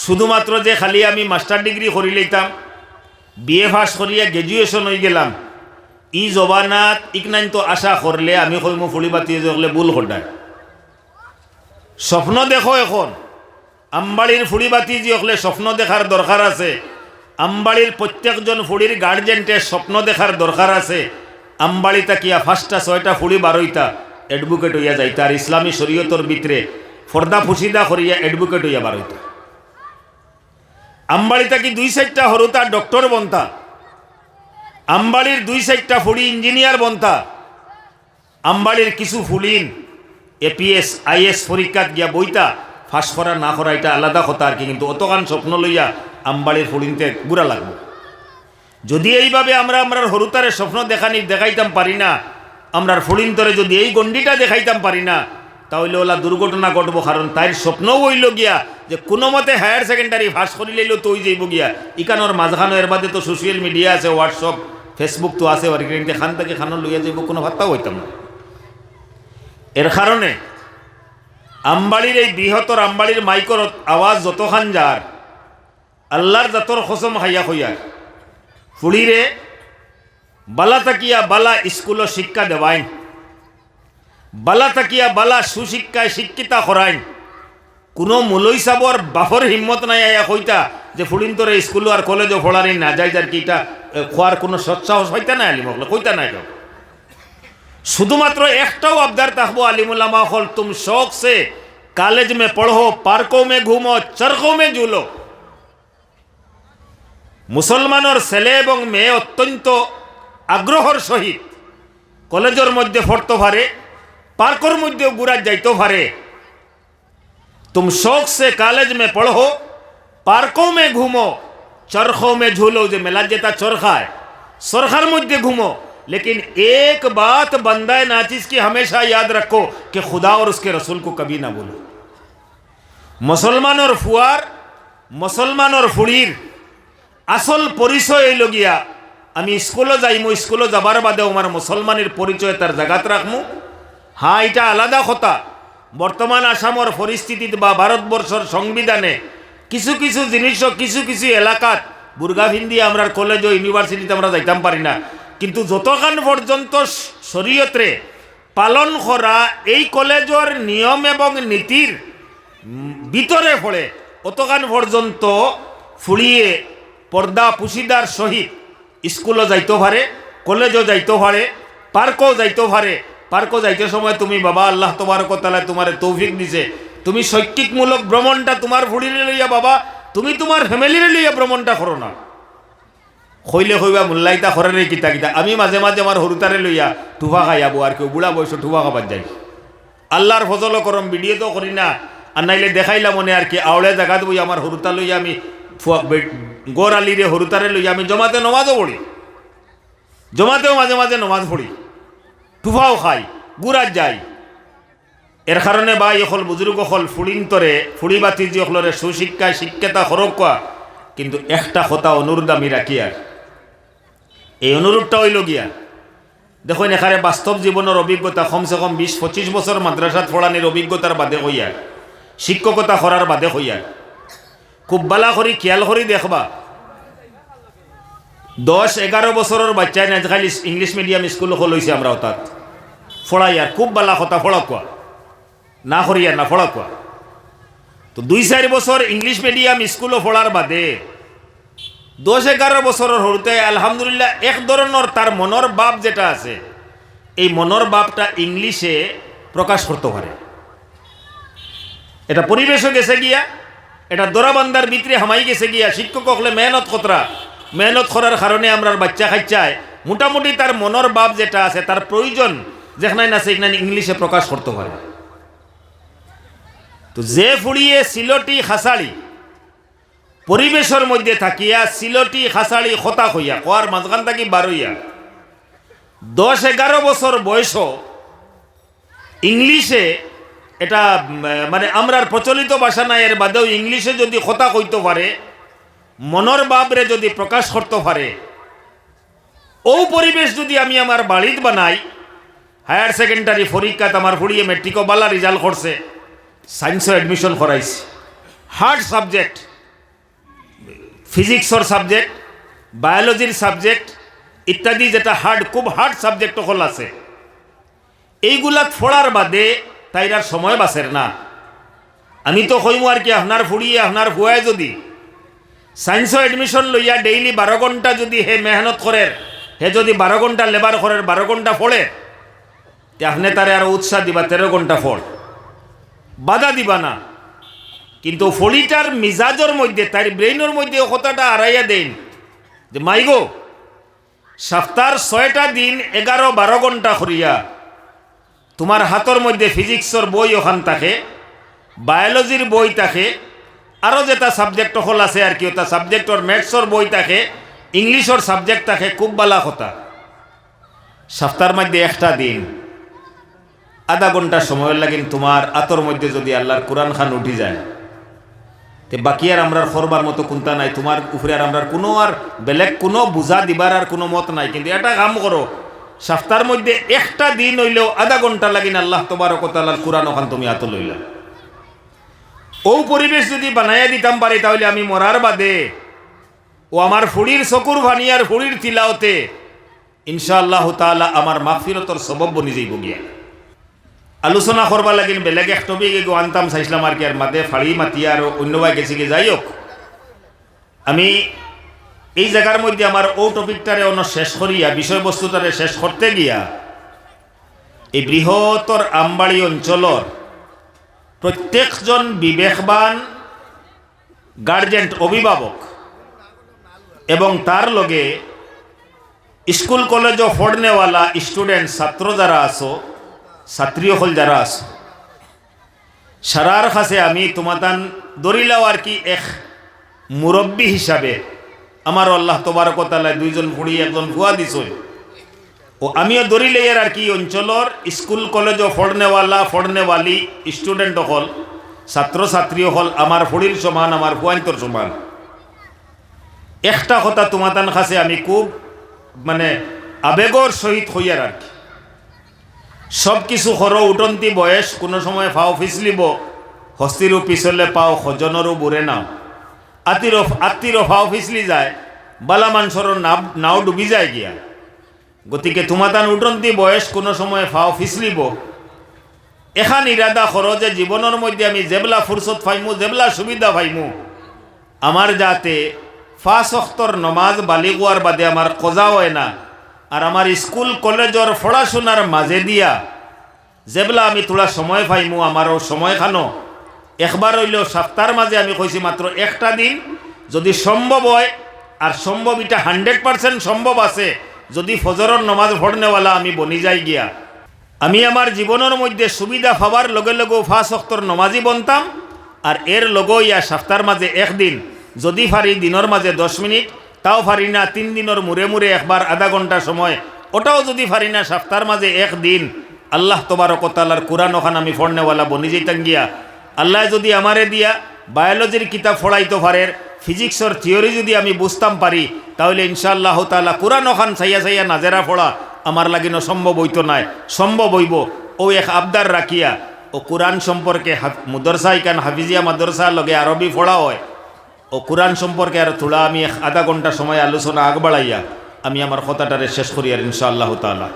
শুধুমাত্র যে খালি আমি মাস্টার ডিগ্রি করি লইতাম, বিএ পাস করিয়া গ্র্যাজুয়েশন হয়ে গেলাম, ই জবানাত ইকনাইন তো আশা করলে আমি কইম ফুলি বাতি হলে ভুল করায়। স্বপ্ন দেখো, এখন আমবাড়ির ফুড়ি বাতি যে হলে স্বপ্ন দেখার দরকার আছে। আমবাড়ির প্রত্যেকজন ফুড়ির গার্জেন্টের স্বপ্ন দেখার দরকার আছে। আমবাড়ি তাকিয়া 5টা 6টা ফুড়ি বারোইতা অ্যাডভোকেট হইয়া যাইতা, আর ইসলামী শরীয়তর ভিতরে ফর্দা ফুসিদা করিয়া অ্যাডভোকেট হইয়া বারোইতা। আমবাড়ি তাকি 2-4টা হরুতা ডক্টর বনতা, আমবাড়ির 2-4টা ফুড়ি ইঞ্জিনিয়ার বনতা। আমবাড়ির কিছু ফুলিন এপিএস আইএস পরীক্ষাত গিয়া বইতা, ফাঁস করা না করা এটা আলাদা কথা আর কি, কিন্তু অতখান স্বপ্ন লইয়া আমবাড়ির ফুলিনতে গুড়া লাগবে। যদি এইভাবে আমরা আমরার হরুতারের স্বপ্ন দেখাইতাম পারি না, আমরার ফুলিনতরে যদি এই গণ্ডিটা দেখাইতাম পারি না, তাহলে ওলা দুর্ঘটনা ঘটবো। কারণ তাইর স্বপ্নও হইল গিয়া যে কোনো মতে হায়ার সেকেন্ডারি পাস করি লইলেও তো ওই যাইব গিয়া। ইকানোর মাঝখানো এর বাদে তো সোশ্যাল মিডিয়া আছে, হোয়াটসঅ্যাপ ফেসবুক তো আছে, আর কিন্তু খান থেকে খানো লইয়া যাইব, কোনো ভাত্তাও হইতাম না। এর কারণে আমবাড়ির এই বৃহত্তর আমবাড়ির মাইকর আওয়াজ যতখান যার, আল্লাহর জাতর কসম খাইয়া হইয়া ফুড়িরে বালা তাকিয়া বালা স্কুল শিক্ষা দেওয়াইন, বালা তাকিয়া বালা সুশিক্ষায় শিক্ষিতা করাইন। কোনো মুলই সাবর বাফর হিম্মত নাই আয়া কইতা যে ফুড়িন তোরে স্কুল আর কলেজও পড়ারি না যাই, যার কি এটা খোয়ার কোনো সৎসাহস হইতা না, আলিমকলে কইতা নাই। শুধুমাত্র একটাও আবদার থাকবো আলিমুল্লামা হল, তুম শौक से कॉलेज में पढ़ो, पार्कों में घूमो, चरखों में झूलो। মুসলমানের ছেলে এবং মেয়ে অত্যন্ত আগ্রহর সহিত কলেজের মধ্যে পড়তে পারে, পার্কের মধ্যেও ঘুরা যাইতে পারে। तुम शौक से कॉलेज में पढ़ो, पार्कों में घूमो, चरखों में झूलो। जो मेला जेता चरखा है, चरखार मध्य घूमो, लेकिन एक बात बंदा नाचिस की हमेशा याद रखो कि खुदा और उसके रसूल को कभी ना बोलो। मुसलमान और फुआर, मुसलमान और फुड़ीर আসল পরিচয় হইল গিয়া আমি স্কুলে যাইমু, স্কুলে যাবার বাদেও আমার মুসলমানের পরিচয় তার জায়গাত রাখমু। হ্যাঁ, এটা আলাদা কথা। বর্তমান আসামের পরিস্থিতিত বা ভারতবর্ষের সংবিধানে কিছু কিছু জিনিস, কিছু কিছু এলাকাত বুর্গা ভিন্দি আমরা কলেজ ও ইউনিভার্সিটিতে আমরা যাইতাম পারি না, কিন্তু যতক্ষণ পর্যন্ত শরীয়তরে পালন করা এই কলেজের নিয়ম এবং নীতির ভিতরে পড়ে, অতক্ষণ পর্যন্ত ফুড়িয়ে পর্দা পুশিদার সহিত স্কুলও যাইতে পারে, কলেজও যাইতে পারে, পার্কও যাইতে পারে। পার্কও যাইতে সময় তুমি বাবা আল্লাহ তবারক ওয়া তাআলা তোমার তৌফিক দিছে, তুমি শৈক্ষিকমূলক ভ্রমণটা তোমার ফুড়িরে লইয়া বাবা, তুমি তোমার ফ্যামিলিরে লইয়া ভ্রমণটা করো না। হইলে হইবা মোল্লাইতা করে রে কিতা কিতা। আমি মাঝে মাঝে আমার হরুতারে লইয়া টুফা খাই যাবো, আর কেউ বুড়া বয়স টুফা খাবার যাই। আল্লাহর ফজল করম, ভিডিও তো করি না, আর নাইলে দেখাইলাম মনে আর কি আওড়ে জায়গা দেবো আমার হরুতা লইয়া আমি গোর আলিরে হরুতারে লইয়া আমি জমাতে নমাজও পড়ি, জমাতেও মাঝে মাঝে নমাজ পড়ি, টুফাও খাই, গুড়াত যাই। এর কারণে বা এখন বুজুর্গ হল ফুড়িন্তরে ফুড়ি বাতি যে হলরে সুশিক্ষায় শিক্ষাতা হরকা, কিন্তু একটা কথা অনুরোধ আমি রাখি, আর এই অনুরোধটা হইল গিয়া দেখুন এখানে বাস্তব জীবনের অভিজ্ঞতা কমসে কম 20-25 বছর মাদ্রাসাত পড়ানির অভিজ্ঞতার বাদে হইয়া, শিক্ষকতা করার বাদে হইয়া খুব বালা করি খেয়াল করি দেখবা, 10-11 বছরের বাচ্চায় না খালি ইংলিশ মিডিয়াম স্কুল হইছে আমরা তাত ফড়াইয়ার খুব বালা কথা ফড়াকুয়া না করিয়া না ফড়াকুয়া। তো 2-4 বছর ইংলিশ মিডিয়াম স্কুলও পড়ার বাদে 10-11 বছরের হরুতে আলহামদুলিল্লাহ এক ধরনের তার মনের ভাব যেটা আছে, এই মনের ভাবটা ইংলিশে প্রকাশ করতে পারে। এটা পরিবেশও গেছে গিয়া, এটা দোরাবান্দার ভিতরে হামাই গেছে গিয়া। শিক্ষক হলে মেহনত করার কারণে আমরা বাচ্চা খাচ্চায় মোটামুটি তার মনের ভাব যেটা আছে, তার প্রয়োজন যেখানে না সেখানে ইংলিশে প্রকাশ করতে পারে। তো যে ফুড়িয়ে সিলটি খাসাড়ি পরিবেশের মধ্যে থাকিয়া সিলটি খাসাড়ি খতা হইয়া কোয়ার মাঝখান থাকি বারইয়া 10-11 বছর বয়স ইংলিশে, এটা মানে আমরার প্রচলিত ভাষা নাই, এর বাদেও ইংলিশে যদি কথা কইতে পারে, মনের ভাবরে যদি প্রকাশ করতে পারে, ও পরিবেশ যদি আমি আমার বাড়িত বানাই, হায়ার সেকেন্ডারি পরীক্ষাত আমার ফুড়িয়ে মেট্রিকও বালা রেজাল্ট করছে, সায়েন্সও অ্যাডমিশন করাইছি, হার্ড সাবজেক্ট ফিজিক্সর সাবজেক্ট, বায়োলজির সাবজেক্ট ইত্যাদি, যেটা খুব হার্ড সাবজেক্ট হল আছে, এইগুলা পড়ার বাদে তাইরার সময় বাঁচের না। আমি তো কইমু আর কি, আপনার ফুড়িয়ে আপনার ফুয়ায় যদি সায়েন্সও এডমিশন লইয়া ডেইলি 12 ঘন্টা যদি হে মেহনত করে, হে যদি 12 ঘন্টা লেবার করে, 12 ঘন্টা পড়ে, তে আপনি তারে আরো উৎসাহ দিবা 13 ঘন্টা পড়, বাধা দিবা না। কিন্তু ফলিটার মিজাজের মধ্যে, তার ব্রেইনের মধ্যে কথাটা আড়াইয়া দেন যে মাইগো সপ্তাহ 6টা দিন 11-12 ঘন্টা করিয়া তোমার হাতের মধ্যে ফিজিক্সর বই ওখান থাকে, বায়োলজির বই থাকে, আরও যেটা সাবজেক্ট হল আছে আর কি, ওটা সাবজেক্টর ম্যাথসর বই থাকে, ইংলিশর সাবজেক্ট থাকে, খুব বালা কথা। সপ্তাহের মধ্যে একটা দিন আধা ঘন্টা সময় লাগেন তোমার আতর মধ্যে যদি আল্লাহর কোরআন খান উঠি যায়, তে বাকি আর আমরার করবার মতো কোনটা নাই, তোমার উপরে আর আমরার কোনো আর বেলেগ কোনো বুঝা দিবার আর কোনো মত নাই। কিন্তু এটা কাম করো, সপ্তাহের মধ্যে একটা দিন হইলেও আধা ঘন্টা লাগিন আল্লাহ তবারক ওয়া তাআলার কোরআন ওখান তুমি হাতে লইলা। ও পরিবেশ যদি বানাইয়া দিতাম পারি, তাহলে আমি মরার বাদে ও আমার ফুড়ির চকুর ভানিয়ার ফুড়ির তিলাওতে ইনশাআল্লাহ তাআলা আমার মাগফিরতর সবব বনি যাইব গিয়া। আলোচনা করবা লাগিন বেলেগ এক টপিক এগো আনতাম চাইছিলাম আর কি, আর মাদে ফাড়ি মাতিয়া আর অন্যবাই গেছি গিয়ে, যাই হোক আমি এই জায়গার মধ্যে আমার ও টপিকটারে অন্য শেষ করিয়া বিষয়বস্তুটারে শেষ করতে গিয়া এই বৃহত্তর আমবাড়ি অঞ্চলর প্রত্যেকজন বিবেকবান গার্জেন্ট, অভিভাবক এবং তার লগে স্কুল কলেজও পড়নেওয়ালা স্টুডেন্ট, ছাত্র যারা আছো, ছাত্রী হল যারা আছো, সারার কাছে আমি তোমাতান দরিলাও আর কি এক মুরব্বী হিসাবে, আমার আল্লাহ তবারক ওয়া তাআলা 2জন ফুড়ি 1জন ফুয়া দিছই, ও আমিও দরিলে এর আর কি অঞ্চলর স্কুল কলেজও পড়নেওয়ালি স্টুডেন্ট হল, ছাত্র ছাত্রী হল আমার ফুড়ির সমান, আমার ফুয়ান্তর সমান। একটা কথা তোমাতান কাছে আমি খুব মানে আবেগর সহিত হইয়ার আর কি, সব কিছু হর উঠন্তি বয়স, কোনো সময় ফাও ফিসলিব, হস্তিরও পিছলে পাও, খজনেরও বুড়ে নাও, আত্মীরও ফাও ফিসলি যায়, বালা মানসরও নাও ডুবি যায় গিয়া। গতিকে তোমাতান উঠন্তি বয়স, কোনো সময় ফাও ফিসলিব, এখান ইরাদা করো যে জীবনের মধ্যে আমি যেবলা ফুরসত পাইমু, যেবলা সুবিধা পাইমু, আমার যাতে 5 ওয়াক্তর নমাজ বালিগ হওয়ার বাদে আমার কজা হয় না, আর আমার স্কুল কলেজের পড়াশোনার মাঝে দিয়া যেবলা আমি তোলা সময় পাইমু, আমারও সময় খানো একবার হইলেও সপ্তাহের মাঝে আমি কইছি মাত্র একটা দিন, যদি সম্ভব হয়, আর সম্ভব এটা 100% সম্ভব আছে, যদি ফজরের নমাজ পড়নেওয়ালা আমি বনি যাই গিয়া, আমি আমার জীবনের মধ্যে সুবিধা পাওয়ার লগে লগেও 5 ওয়াক্তর নমাজই বনতাম, আর এর লগেও ইয়া সপ্তাহের মাঝে একদিন, যদি পারি দিনের মাঝে 10 মিনিট, তাও পারি না 3 দিনের মুড়ে মুড়ে একবার আধা ঘন্টা সময়, ওটাও যদি পারি না সপ্তাহের মাঝে একদিন আল্লাহ তবারক ওয়া তাআলার কোরআন ওখান আমি পড়নেওয়ালা বনি যাইতাম গিয়া। আল্লাহ যদি আমারে দিয়া বায়োলজির কিতাব পড়াইতে পারে, ফিজিক্সর থিওরি যদি আমি বুঝতাম পারি, তাহলে ইনশাআল্লাহ তাআলা কোরআন ওখান চাইয়া চাইয়া নাজেরা পড়া আমার লাগিনো সম্ভব হইতো নাই, সম্ভব হইব। ও এক আবদার রাখিয়া ও কোরআন সম্পর্কে মাদ্রাসা ইকান হাফিজিয়া মাদ্রাসা লগে আরবি পড়া হয়, ও কোরআন সম্পর্কে আর থোড়া আমি আধা ঘন্টা সময় আলোচনা আগবাড়াইয়া আমি আমার কথাটারে শেষ করি আর ইনশাআল্লাহ তাআলা।